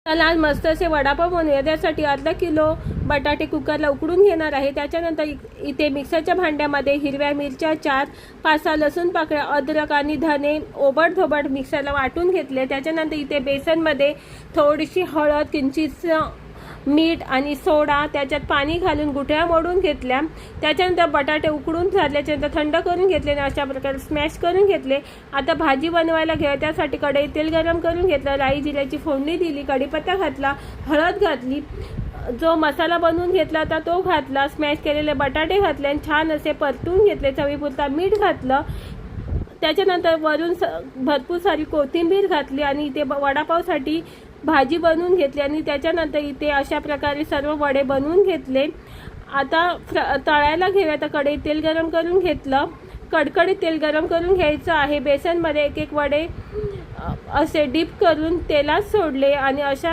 चला आज मस्त असे वडापाव बनवूया। त्यासाठी अर्धा किलो बटाटे कुकरला उकडून घेणार आहे। त्याच्यानंतर इथे मिक्सरच्या भांड्यामध्ये हिरव्या मिरच्या 4, 5-6 लसूण पाकळ्या, अद्रक आणि धने ओबडधोबड मिक्सरला वाटून घेतले। त्याच्यानंतर इथे बेसनमध्ये थोडीशी हळद, किंचित मीठ आणि सोडा, त्याच्यात पाणी घालून गुठळ्या मोडून घेतल्या। त्याच्यानंतर बटाटे उकडून झाल्याच्यानंतर थंड करून घेतले आणि अशा प्रकारे स्मॅश करून घेतले। आता भाजी बनवायला घेऊया। त्यासाठी कढईत तेल गरम करून घेतलं, राई जिऱ्याची फोडणी दिली, कढीपत्ता घातला, हळद घातली, जो मसाला बनवून घेतला होता तो घातला, स्मॅश केलेले बटाटे घातले आणि छान असे परतून घेतले। चवीपुरता मीठ घातलं। त्याच्यानंतर वरून भरपूर सारी कोथिंबीर घातली आणि इथे वडापावसाठी भाजी बनवून घेतली आणि त्याच्यानंतर इथे अशा प्रकारे सर्व वडे बनवून घेतले। आता तळायला घेऊया। तर कढईत तेल गरम करून घेतलं, कडकडीत तेल गरम करून घ्यायचं आहे। बेसनमध्ये एक एक वडे असे डीप करून तेलात सोडले आणि अशा